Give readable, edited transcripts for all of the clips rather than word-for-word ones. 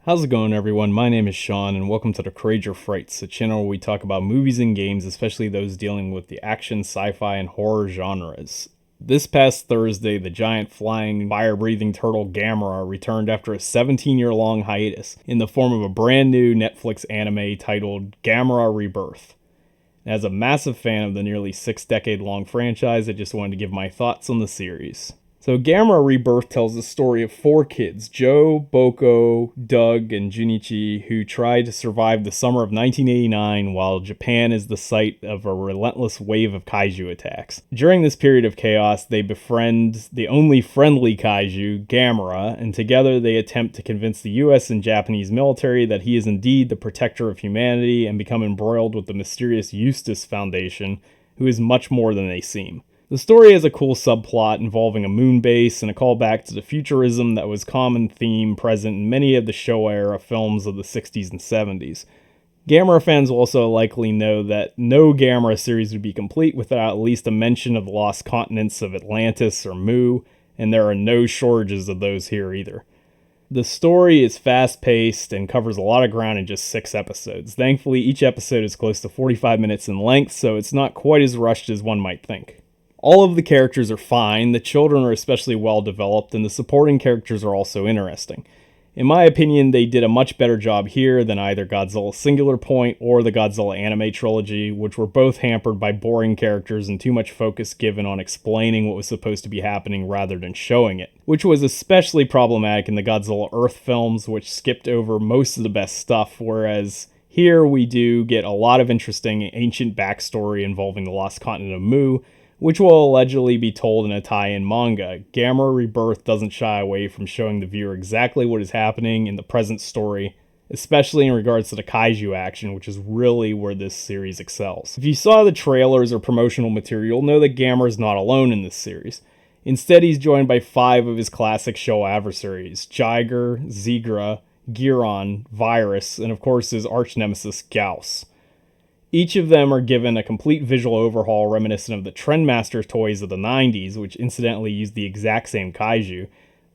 How's it going, everyone? My name is Sean, and welcome to the Courageour Frights, a channel where we talk about movies and games, especially those dealing with the action, sci-fi, and horror genres. This past Thursday, the giant flying, fire-breathing turtle Gamera returned after a 17-year-long hiatus in the form of a brand new Netflix anime titled Gamera Rebirth. As a massive fan of the nearly 6-decade-long franchise, I just wanted to give my thoughts on the series. So Gamera Rebirth tells the story of 4 kids, Joe, Boko, Doug, and Junichi, who tried to survive the summer of 1989 while Japan is the site of a relentless wave of kaiju attacks. During this period of chaos, they befriend the only friendly kaiju, Gamera, and together they attempt to convince the US and Japanese military that he is indeed the protector of humanity and become embroiled with the mysterious Eustace Foundation, who is much more than they seem. The story has a cool subplot involving a moon base and a callback to the futurism that was a common theme present in many of the Showa-era films of the 60s and 70s. Gamera fans will also likely know that no Gamera series would be complete without at least a mention of the lost continents of Atlantis or Mu, and there are no shortages of those here either. The story is fast-paced and covers a lot of ground in just 6 episodes. Thankfully, each episode is close to 45 minutes in length, so it's not quite as rushed as one might think. All of the characters are fine, the children are especially well developed, and the supporting characters are also interesting. In my opinion, they did a much better job here than either Godzilla Singular Point or the Godzilla anime trilogy, which were both hampered by boring characters and too much focus given on explaining what was supposed to be happening rather than showing it, which was especially problematic in the Godzilla Earth films, which skipped over most of the best stuff, whereas here we do get a lot of interesting ancient backstory involving the lost continent of Mu, which will allegedly be told in a tie-in manga. Gamera Rebirth doesn't shy away from showing the viewer exactly what is happening in the present story, especially in regards to the kaiju action, which is really where this series excels. If you saw the trailers or promotional material, know that Gamera is not alone in this series. Instead, he's joined by 5 of his classic Showa adversaries, Jiger, Zigra, Giron, Virus, and of course his arch-nemesis Gauss. Each of them are given a complete visual overhaul reminiscent of the Trendmaster toys of the 90s, which incidentally used the exact same kaiju.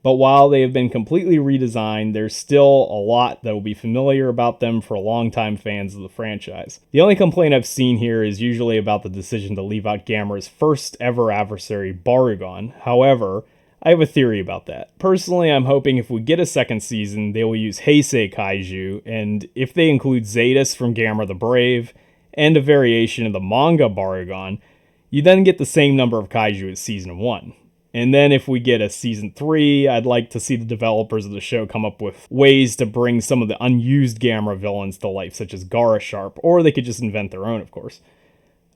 But while they have been completely redesigned, there's still a lot that will be familiar about them for longtime fans of the franchise. The only complaint I've seen here is usually about the decision to leave out Gamera's first ever adversary, Barugon. However, I have a theory about that. Personally, I'm hoping if we get a second season, they will use Heisei kaiju, and if they include Zetas from Gamera the Brave, and a variation of the manga Barugon, you then get the same number of kaiju as Season 1. And then if we get a Season 3, I'd like to see the developers of the show come up with ways to bring some of the unused Gamera villains to life, such as Gara Sharp, or they could just invent their own, of course.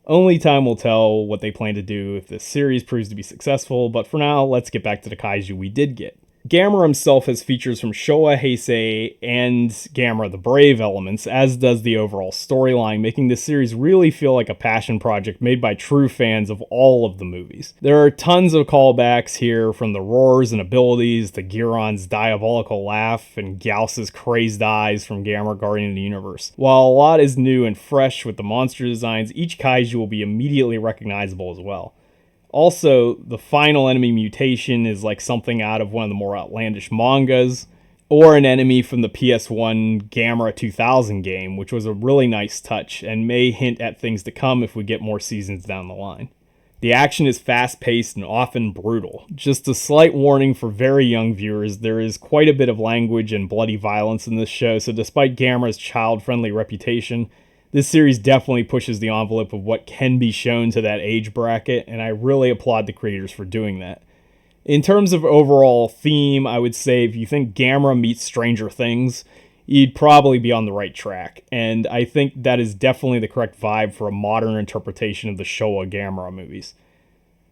Only time will tell what they plan to do if this series proves to be successful, but for now, let's get back to the kaiju we did get. Gamera himself has features from Showa Heisei and Gamera the Brave elements, as does the overall storyline, making this series really feel like a passion project made by true fans of all of the movies. There are tons of callbacks here, from the roars and abilities to Giron's diabolical laugh and Gauss's crazed eyes from Gamera Guardian of the Universe. While a lot is new and fresh with the monster designs, each kaiju will be immediately recognizable as well. Also, the final enemy mutation is like something out of one of the more outlandish mangas, or an enemy from the PS1 Gamera 2000 game, which was a really nice touch and may hint at things to come if we get more seasons down the line. The action is fast-paced and often brutal. Just a slight warning for very young viewers, there is quite a bit of language and bloody violence in this show, so despite Gamera's child-friendly reputation, this series definitely pushes the envelope of what can be shown to that age bracket, and I really applaud the creators for doing that. In terms of overall theme, I would say if you think Gamera meets Stranger Things, you'd probably be on the right track, and I think that is definitely the correct vibe for a modern interpretation of the Showa Gamera movies.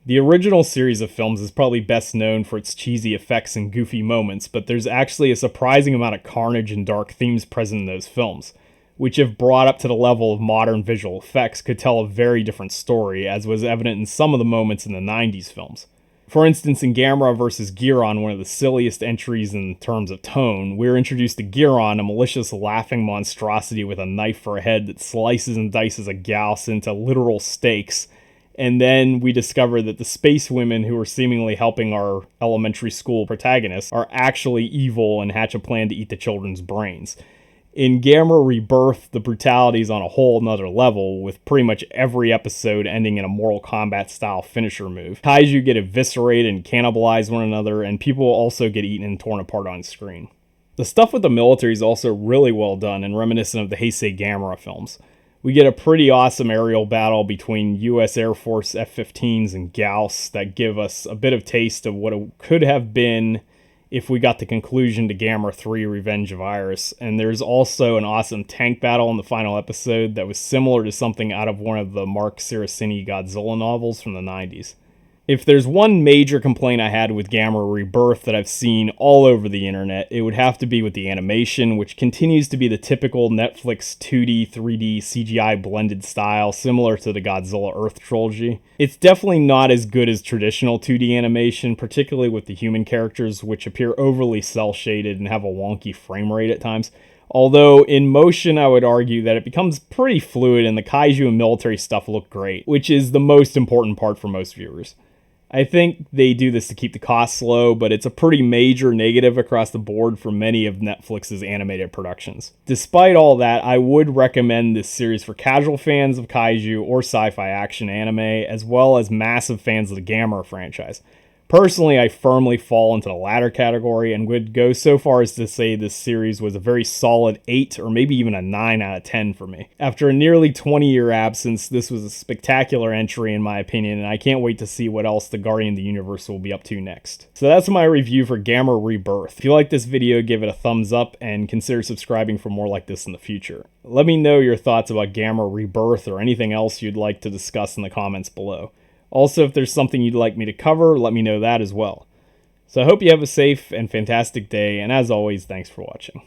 The original series of films is probably best known for its cheesy effects and goofy moments, but there's actually a surprising amount of carnage and dark themes present in those films, which if brought up to the level of modern visual effects could tell a very different story, as was evident in some of the moments in the 90s films. For instance, in Gamera vs. Giron, one of the silliest entries in terms of tone, we're introduced to Giron, a malicious laughing monstrosity with a knife for a head that slices and dices a Gauss into literal steaks, And then we discover that the space women who are seemingly helping our elementary school protagonists are actually evil and hatch a plan to eat the children's brains. In Gamera Rebirth, the brutality is on a whole nother level, with pretty much every episode ending in a Mortal Kombat style finisher move. Kaiju get eviscerated and cannibalize one another, and people also get eaten and torn apart on screen. The stuff with the military is also really well done and reminiscent of the Heisei Gamera films. We get a pretty awesome aerial battle between US Air Force F-15s and Gauss that give us a bit of taste of what it could have been if we got the conclusion to Gamera 3 Revenge of Iris. And there's also an awesome tank battle in the final episode that was similar to something out of one of the Mark Cirasini Godzilla novels from the 90s. If there's one major complaint I had with Gamera Rebirth that I've seen all over the internet, it would have to be with the animation, which continues to be the typical Netflix 2D, 3D, CGI blended style, similar to the Godzilla Earth trilogy. It's definitely not as good as traditional 2D animation, particularly with the human characters, which appear overly cel-shaded and have a wonky frame rate at times. Although in motion, I would argue that it becomes pretty fluid and the kaiju and military stuff look great, which is the most important part for most viewers. I think they do this to keep the costs low, but it's a pretty major negative across the board for many of Netflix's animated productions. Despite all that, I would recommend this series for casual fans of kaiju or sci-fi action anime, as well as massive fans of the Gamera franchise. Personally, I firmly fall into the latter category and would go so far as to say this series was a very solid 8 or maybe even a 9 out of 10 for me. After a nearly 20-year absence, this was a spectacular entry in my opinion, and I can't wait to see what else the Guardian of the Universe will be up to next. So that's my review for Gamera Rebirth. If you like this video, give it a thumbs up and consider subscribing for more like this in the future. Let me know your thoughts about Gamera Rebirth or anything else you'd like to discuss in the comments below. Also, if there's something you'd like me to cover, let me know that as well. So I hope you have a safe and fantastic day, and as always, thanks for watching.